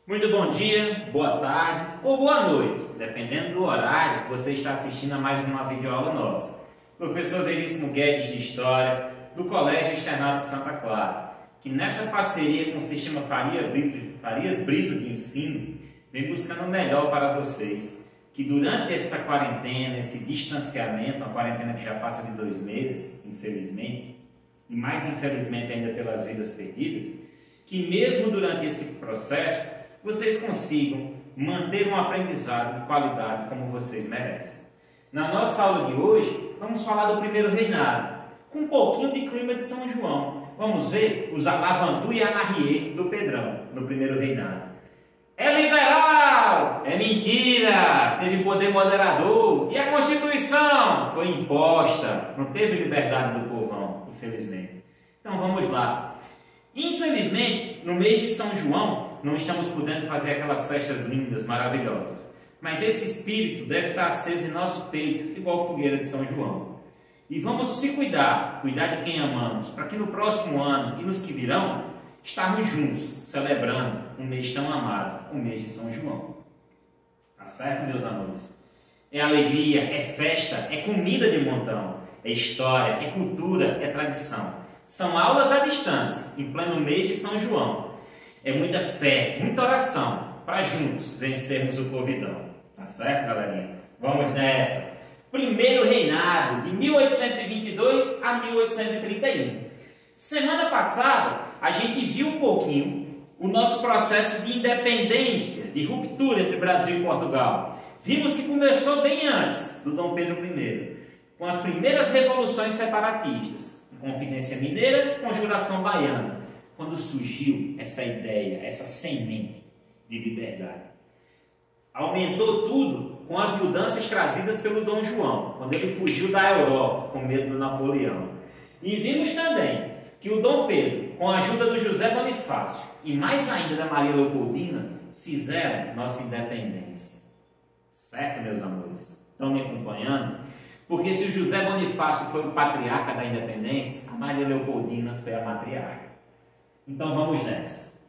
Muito bom dia, boa tarde ou boa noite, dependendo do horário que você está assistindo a mais uma videoaula nossa. Professor Veríssimo Guedes de História, do Colégio Externato de Santa Clara, que nessa parceria com o Sistema Farias Brito de Ensino, vem buscando o melhor para vocês, que durante essa quarentena, esse distanciamento, uma quarentena que já passa de 2 meses, infelizmente, e mais infelizmente ainda pelas vidas perdidas, que mesmo durante esse processo, vocês consigam manter um aprendizado de qualidade como vocês merecem. Na nossa aula de hoje, vamos falar do primeiro reinado, com um pouquinho de clima de São João. Vamos ver os Alavantu e Anahie do Pedrão, no primeiro reinado. É liberal! É mentira! Teve poder moderador. E a Constituição foi imposta. Não teve liberdade do povão, infelizmente. Então vamos lá. Infelizmente, no mês de São João, não estamos podendo fazer aquelas festas lindas, maravilhosas. Mas esse espírito deve estar aceso em nosso peito, igual a fogueira de São João. E vamos se cuidar de quem amamos, para que no próximo ano e nos que virão, estarmos juntos, celebrando um mês tão amado, o mês de São João. Tá certo, meus amores? É alegria, é festa, é comida de montão, é história, é cultura, é tradição. São aulas à distância, em pleno mês de São João. É muita fé, muita oração, para juntos vencermos o Covidão. Tá certo, galerinha? Vamos nessa! Primeiro reinado, de 1822 a 1831. Semana passada, a gente viu um pouquinho o nosso processo de independência, de ruptura entre Brasil e Portugal. Vimos que começou bem antes do Dom Pedro I, com as primeiras revoluções separatistas, Confidência Mineira, Conjuração Baiana, quando surgiu essa ideia, essa semente de liberdade. Aumentou tudo com as mudanças trazidas pelo Dom João, quando ele fugiu da Europa com medo do Napoleão. E vimos também que o Dom Pedro, com a ajuda do José Bonifácio e mais ainda da Maria Leopoldina, fizeram nossa independência. Certo, meus amores? Estão me acompanhando? Porque se o José Bonifácio foi o patriarca da independência, a Maria Leopoldina foi a matriarca. Então vamos nessa.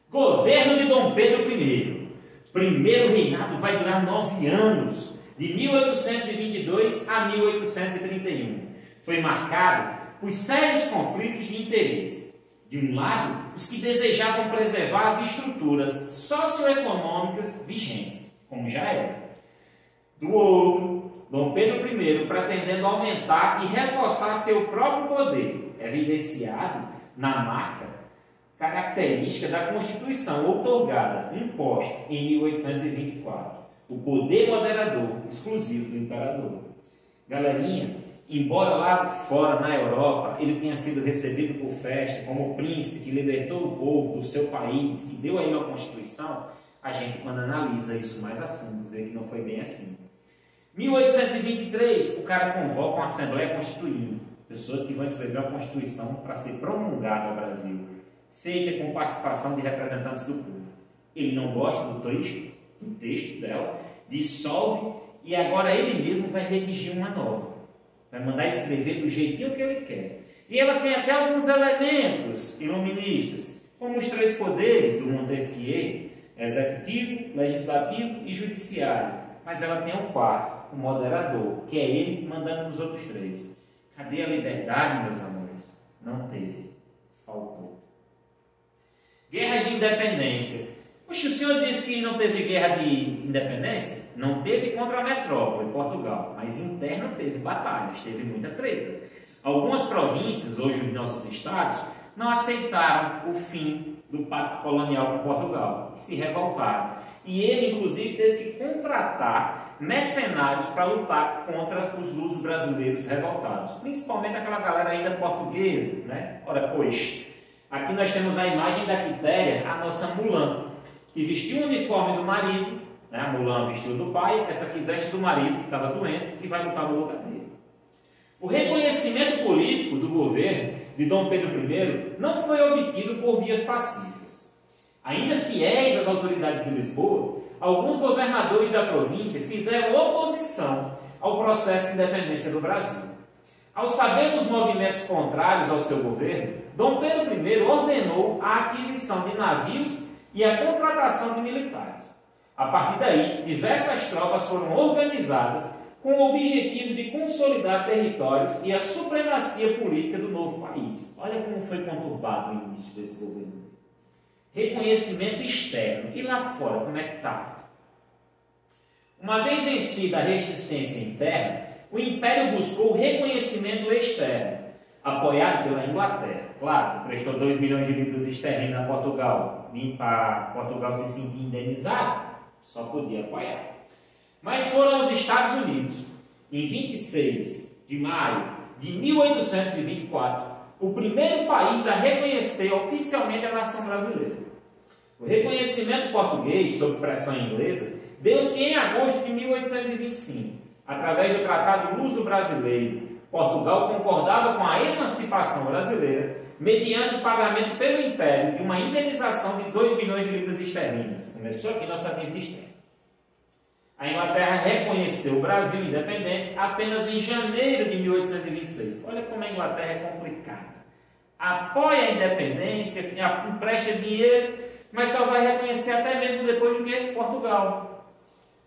Governo de Dom Pedro I. Primeiro reinado vai durar 9 anos, de 1822 a 1831. Foi marcado por sérios conflitos de interesse. De um lado, os que desejavam preservar as estruturas socioeconômicas vigentes, como já era. Do outro, Dom Pedro I pretendendo aumentar e reforçar seu próprio poder, evidenciado na marca característica da Constituição outorgada, imposta em 1824, o poder moderador exclusivo do imperador. Galerinha, embora lá fora, na Europa, ele tenha sido recebido por festa como o príncipe que libertou o povo do seu país e deu aí uma Constituição, a gente, quando analisa isso mais a fundo, vê que não foi bem assim. 1823, o cara convoca uma Assembleia Constituinte, pessoas que vão escrever uma Constituição para ser promulgada ao Brasil, feita com participação de representantes do povo. Ele não gosta do texto dela, dissolve e agora ele mesmo vai redigir uma nova. Vai mandar escrever do jeitinho que ele quer. E ela tem até alguns elementos iluministas, como os 3 poderes do Montesquieu, executivo, legislativo e judiciário. Mas ela tem um 4º, o moderador, que é ele mandando nos outros 3. Cadê a liberdade, meus amores? Não teve. Faltou. Guerras de independência. Poxa, o senhor disse que não teve guerra de independência? Não teve contra a metrópole, Portugal, mas interna teve batalhas, teve muita treta. Algumas províncias, hoje os nossos estados, não aceitaram o fim do pacto colonial com Portugal e se revoltaram. E ele, inclusive, teve que contratar mercenários para lutar contra os lusos brasileiros revoltados, principalmente aquela galera ainda portuguesa, né? Ora, pois, aqui nós temos a imagem da Quitéria, a nossa Mulan, que vestiu o uniforme do marido, né? A Mulan vestiu do pai, essa aqui veste do marido, que estava doente, e vai lutar no lugar dele. O reconhecimento político do governo de Dom Pedro I não foi obtido por vias pacíficas. Ainda fiéis às autoridades de Lisboa, alguns governadores da província fizeram oposição ao processo de independência do Brasil. Ao saber dos movimentos contrários ao seu governo, Dom Pedro I ordenou a aquisição de navios e a contratação de militares. A partir daí, diversas tropas foram organizadas com o objetivo de consolidar territórios e a supremacia política do novo país. Olha como foi conturbado o início desse governo. Reconhecimento externo. E lá fora, como é que estava? Uma vez vencida a resistência interna, o Império buscou o reconhecimento externo, apoiado pela Inglaterra. Claro, prestou 2 milhões de libras esterlinas a Portugal. E para Portugal se sentir indenizado, só podia apoiar. Mas foram os Estados Unidos, em 26 de maio de 1824, o primeiro país a reconhecer oficialmente a nação brasileira. O reconhecimento português, sob pressão inglesa, deu-se em agosto de 1825, através do Tratado Luso-Brasileiro. Portugal concordava com a emancipação brasileira, mediante o pagamento pelo Império de uma indenização de 2 milhões de libras esterlinas. Começou aqui nossa dívida externa. A Inglaterra reconheceu o Brasil independente apenas em janeiro de 1826. Olha como a Inglaterra é complicada. Apoia a independência, empresta dinheiro, mas só vai reconhecer até mesmo depois do que Portugal.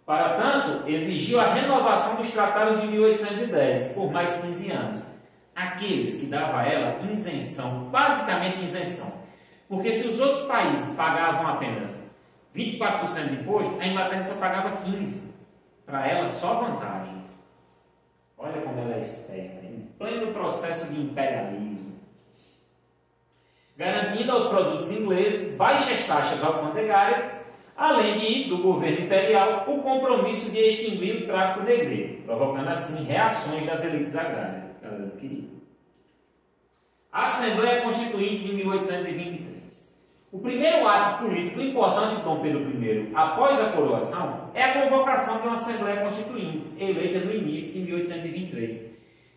Para tanto, exigiu a renovação dos tratados de 1810 por mais 15 anos. Aqueles que davam a ela isenção, basicamente isenção. Porque se os outros países pagavam apenas 24% de imposto, a Inglaterra só pagava 15%. Para ela, só vantagens. Olha como ela é esperta, em pleno processo de imperialismo. Garantindo aos produtos ingleses baixas taxas alfandegárias, além do governo imperial o compromisso de extinguir o tráfico negreiro, provocando assim reações das elites agrárias. Ela não queria. A Assembleia Constituinte de 1823. O primeiro ato político importante de Dom Pedro I, após a coroação, é a convocação de uma Assembleia Constituinte, eleita no início de 1823.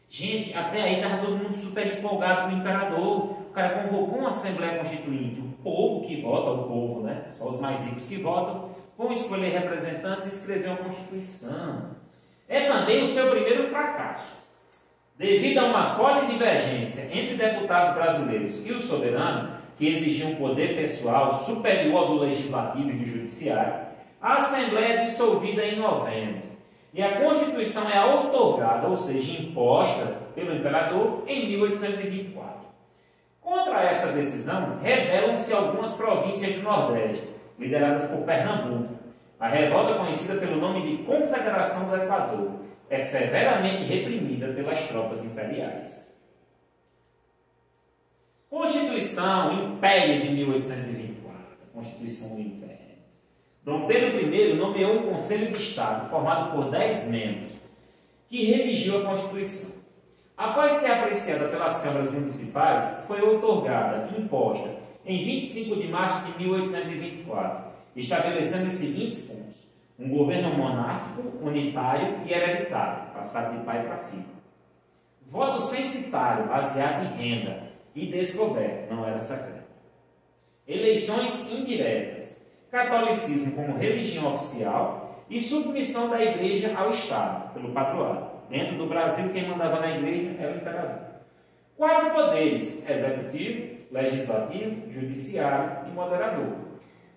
Gente, até aí estava todo mundo super empolgado com o imperador. O cara convocou uma Assembleia Constituinte. O povo que vota, o povo, né? Só os mais ricos que votam, vão escolher representantes e escrever uma Constituição. É também o seu primeiro fracasso. Devido a uma forte divergência entre deputados brasileiros e o soberano, que exigia um poder pessoal superior ao do legislativo e do judiciário, a Assembleia é dissolvida em novembro e a Constituição é outorgada, ou seja, imposta pelo imperador em 1824. Contra essa decisão, rebelam-se algumas províncias do Nordeste, lideradas por Pernambuco. A revolta, conhecida pelo nome de Confederação do Equador, é severamente reprimida pelas tropas imperiais. Constituição Império de 1824. Constituição do Império. Dom Pedro I nomeou um Conselho de Estado formado por 10 membros, que redigiu a Constituição. Após ser apreciada pelas câmaras municipais, foi outorgada, imposta, em 25 de março de 1824, estabelecendo os seguintes pontos: um governo monárquico, unitário e hereditário, passado de pai para filho. Voto censitário, baseado em renda e descoberto, não era secreto. Eleições indiretas, catolicismo como religião oficial e submissão da igreja ao Estado, pelo patroado. Dentro do Brasil, quem mandava na igreja era o imperador. 4 poderes: executivo, legislativo, judiciário e moderador.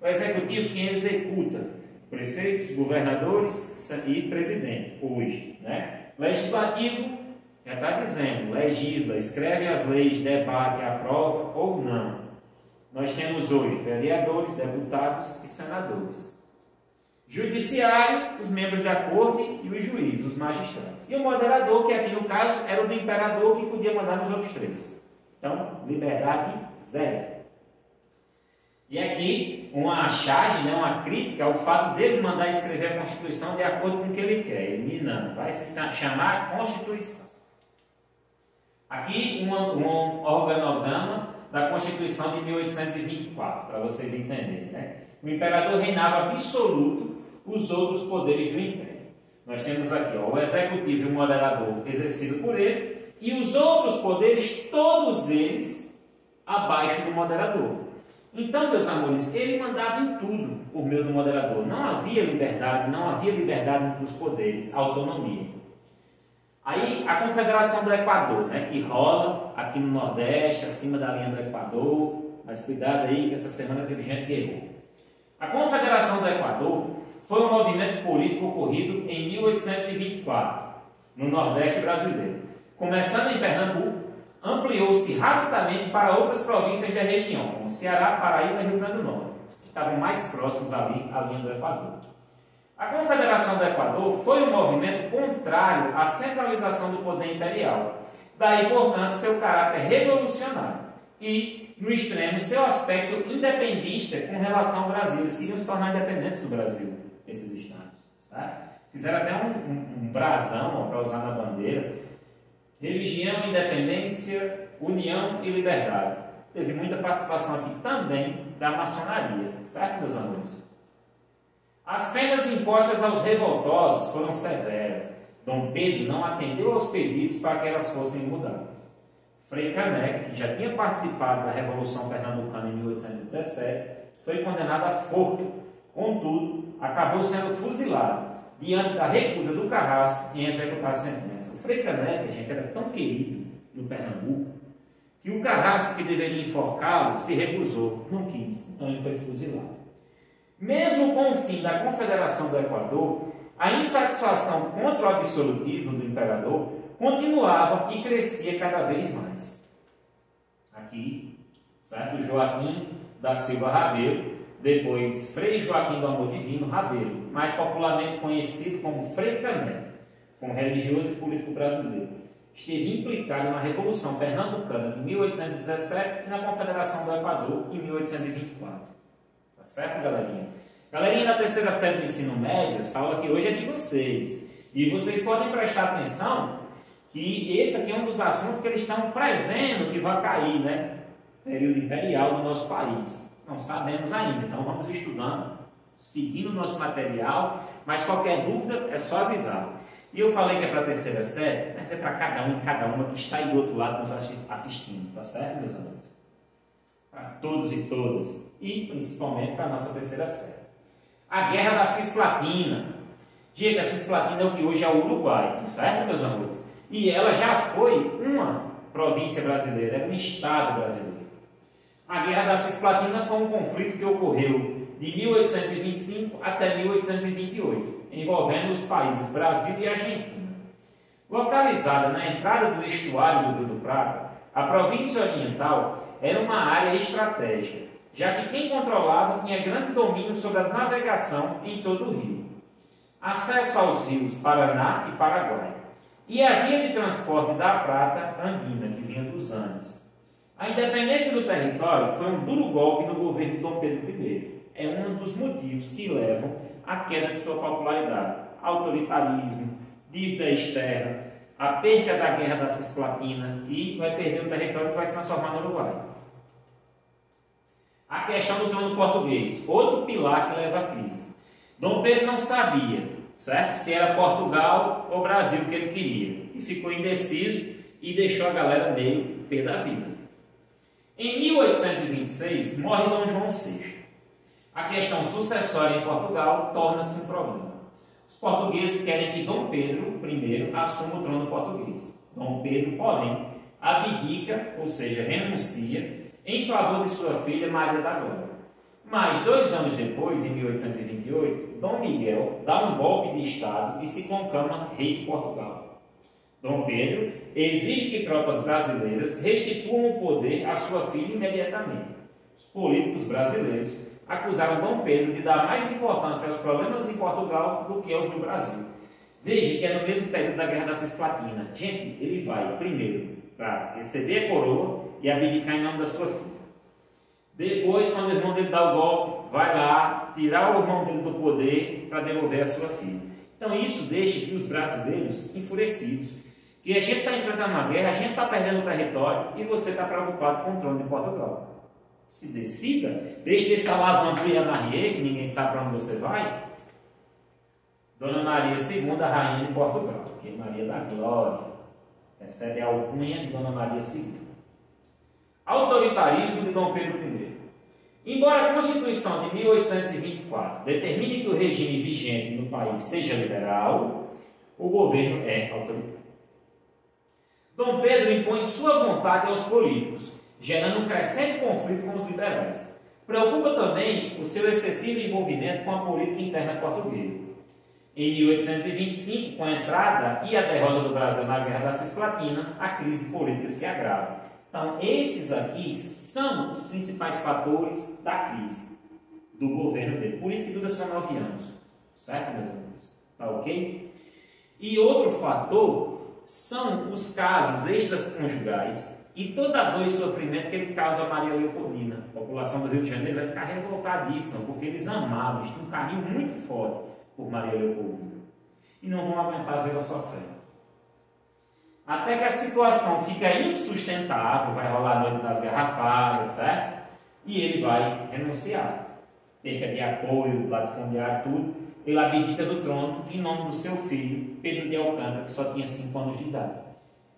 O executivo, quem executa: prefeitos, governadores e presidente, hoje. Legislativo, já está dizendo, legisla, escreve as leis, debate, aprova ou não. Nós temos hoje vereadores, deputados e senadores. Judiciário, os membros da corte e os juízes, os magistrados. E o moderador, que aqui no caso era o do imperador, que podia mandar nos outros 3. Então, liberdade zero. E aqui, uma charge, uma crítica ao fato dele mandar escrever a Constituição de acordo com o que ele quer. Ele não, vai se chamar Constituição. Aqui, um organograma da Constituição de 1824, para vocês entenderem. O imperador reinava absoluto, os outros poderes do império. Nós temos aqui o executivo e o moderador exercido por ele, e os outros poderes, todos eles, abaixo do moderador. Então, meus amores, ele mandava em tudo por meio do moderador. Não havia liberdade entre os poderes, autonomia. Aí, a Confederação do Equador, que rola aqui no Nordeste, acima da linha do Equador. Mas cuidado aí, que essa semana teve gente que errou. A Confederação do Equador foi um movimento político ocorrido em 1824, no Nordeste brasileiro. Começando em Pernambuco, ampliou-se rapidamente para outras províncias da região, como Ceará, Paraíba e Rio Grande do Norte, que estavam mais próximos ali à linha do Equador. A Confederação do Equador foi um movimento contrário à centralização do poder imperial, daí, portanto, seu caráter revolucionário e, no extremo, seu aspecto independentista com relação ao Brasil. Eles queriam se tornar independentes do Brasil, esses estados. Certo? Fizeram até um brasão para usar na bandeira: religião, independência, união e liberdade. Teve muita participação aqui também da maçonaria, certo, meus amigos? As penas impostas aos revoltosos foram severas. Dom Pedro não atendeu aos pedidos para que elas fossem mudadas. Frei Caneca, que já tinha participado da Revolução Pernambucana em 1817, foi condenado à forca. Contudo, acabou sendo fuzilado diante da recusa do Carrasco em executar a sentença. O Frei Caneca, gente, era tão querido no Pernambuco que o Carrasco, que deveria enforcá-lo, se recusou, não quis, então ele foi fuzilado. Mesmo com o fim da Confederação do Equador, a insatisfação contra o absolutismo do imperador continuava e crescia cada vez mais. Aqui, certo? Joaquim da Silva Rabelo, depois Frei Joaquim do Amor Divino Rabelo, mais popularmente conhecido como Frei Caneca, como religioso e político brasileiro, esteve implicado na Revolução Pernambucana de 1817 e na Confederação do Equador em 1824. Tá certo, galerinha? Galerinha da terceira série do ensino médio, essa aula aqui hoje é de vocês. E vocês podem prestar atenção que esse aqui é um dos assuntos que eles estão prevendo que vai cair, né? Período imperial do nosso país. Não sabemos ainda, então vamos estudando, seguindo o nosso material, mas qualquer dúvida é só avisar. E eu falei que é para a terceira série, mas é para cada um e cada uma que está aí do outro lado nos assistindo, tá certo, meus amigos? Para todos e todas, e principalmente para a nossa terceira série. A Guerra da Cisplatina. Gente, a Cisplatina é o que hoje é o Uruguai, certo, meus amigos? E ela já foi uma província brasileira, era um estado brasileiro. A Guerra da Cisplatina foi um conflito que ocorreu de 1825 até 1828, envolvendo os países Brasil e Argentina. Localizada na entrada do estuário do Rio do Prata, a província oriental era uma área estratégica, já que quem controlava tinha grande domínio sobre a navegação em todo o rio, acesso aos rios Paraná e Paraguai, e a via de transporte da prata andina, que vinha dos Andes. A independência do território foi um duro golpe no governo de Dom Pedro I. É um dos motivos que levam à queda de sua popularidade: autoritarismo, dívida externa, a perda da Guerra da Cisplatina e vai perder o território que vai se transformar no Uruguai. A questão do trono português, outro pilar que leva à crise. Dom Pedro não sabia, certo, se era Portugal ou Brasil que ele queria, e ficou indeciso e deixou a galera meio pé da vida. Em 1826, morre Dom João VI. A questão sucessória em Portugal torna-se um problema. Os portugueses querem que Dom Pedro I assuma o trono português. Dom Pedro, porém, abdica, ou seja, renuncia, em favor de sua filha Maria da Glória. Mas 2 anos depois, em 1828, Dom Miguel dá um golpe de Estado e se conclama rei de Portugal. Dom Pedro exige que tropas brasileiras restituam o poder à sua filha imediatamente. Os políticos brasileiros acusaram Dom Pedro de dar mais importância aos problemas em Portugal do que aos do Brasil. Veja que é no mesmo período da Guerra da Cisplatina. Gente, ele vai primeiro para receber a coroa e abdicar em nome da sua filha. Depois, quando o irmão dele dá o golpe, vai lá tirar o irmão dele do poder para devolver a sua filha. Então isso deixa que os brasileiros enfurecidos, que a gente está enfrentando uma guerra, a gente está perdendo o território e você está preocupado com o trono de Portugal. Se decida, deixe desse alavanquinha Marie, que ninguém sabe para onde você vai. Dona Maria II, a rainha de Portugal, que é Maria da Glória, recebe a alcunha de Dona Maria II. Autoritarismo de Dom Pedro I. Embora a Constituição de 1824 determine que o regime vigente no país seja liberal, o governo é autoritário. Dom Pedro impõe sua vontade aos políticos, gerando um crescente conflito com os liberais. Preocupa também o seu excessivo envolvimento com a política interna portuguesa. Em 1825, com a entrada e a derrota do Brasil na Guerra da Cisplatina, a crise política se agrava. Então, esses aqui são os principais fatores da crise do governo dele. Por isso que dura só 9 anos. Certo, meus amigos? Tá ok? E outro fator são os casos extraconjugais e toda a dor e sofrimento que ele causa a Maria Leopoldina. A população do Rio de Janeiro vai ficar revoltadíssima, porque eles amavam, eles tinham um carinho muito forte por Maria Leopoldina. E não vão aguentar vê-la sofrendo. Até que a situação fica insustentável, vai rolar a noite das garrafadas, certo? E ele vai renunciar. Perca de apoio, latifundiário, tudo. Ele abdica do trono em nome do seu filho, Pedro de Alcântara, que só tinha 5 anos de idade.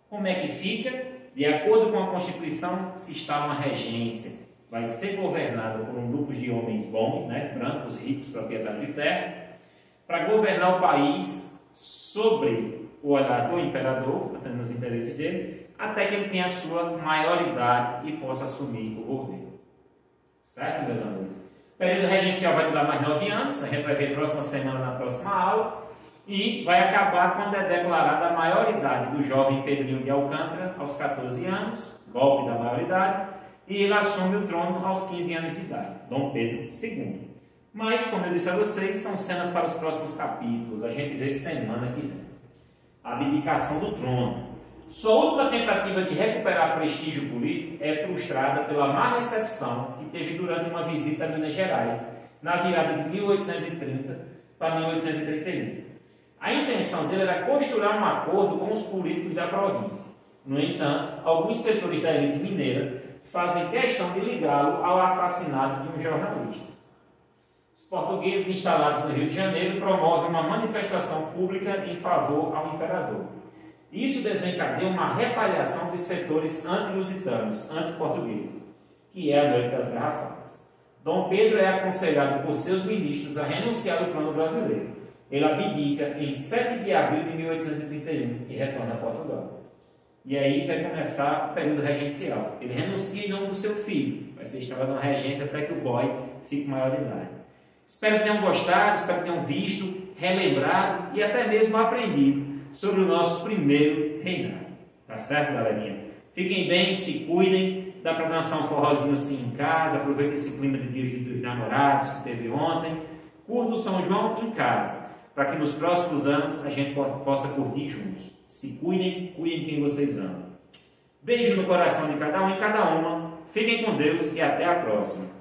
Como é que fica? De acordo com a Constituição, se instala uma regência. Vai ser governada por um grupo de homens bons, né, brancos, ricos, proprietários de terra, para governar o país sobre o olhar do imperador, atendendo os interesses dele, até que ele tenha a sua maioridade e possa assumir o governo. Certo, meus amigos? O período regencial vai durar mais 9 anos, a gente vai ver próxima semana na próxima aula, e vai acabar quando é declarada a maioridade do jovem Pedrinho de Alcântara aos 14 anos, golpe da maioridade, e ele assume o trono aos 15 anos de idade, Dom Pedro II. Mas, como eu disse a vocês, são cenas para os próximos capítulos, a gente vê semana que vem. A abdicação do trono. Sua última tentativa de recuperar prestígio político é frustrada pela má recepção que teve durante uma visita a Minas Gerais, na virada de 1830 para 1831. A intenção dele era costurar um acordo com os políticos da província. No entanto, alguns setores da elite mineira fazem questão de ligá-lo ao assassinato de um jornalista. Os portugueses instalados no Rio de Janeiro promovem uma manifestação pública em favor ao imperador. Isso desencadeia uma retaliação dos setores anti-lusitanos, anti-portugueses, que é a Noite das Garrafadas. Dom Pedro é aconselhado por seus ministros a renunciar ao trono brasileiro. Ele abdica em 7 de abril de 1831 e retorna a Portugal. E aí vai começar o período regencial. Ele renuncia em nome do seu filho. Vai ser instalado na regência até que o boy fique maior de idade. Espero que tenham gostado, espero que tenham visto, relembrado e até mesmo aprendido sobre o nosso primeiro reinado. Tá certo, galerinha? Fiquem bem, se cuidem. Dá para dançar um forrozinho assim em casa. Aproveita esse clima de dias dos namorados que teve ontem. Curta o São João em casa, para que nos próximos anos a gente possa curtir juntos. Se cuidem, cuidem de quem vocês amam. Beijo no coração de cada um e cada uma. Fiquem com Deus e até a próxima.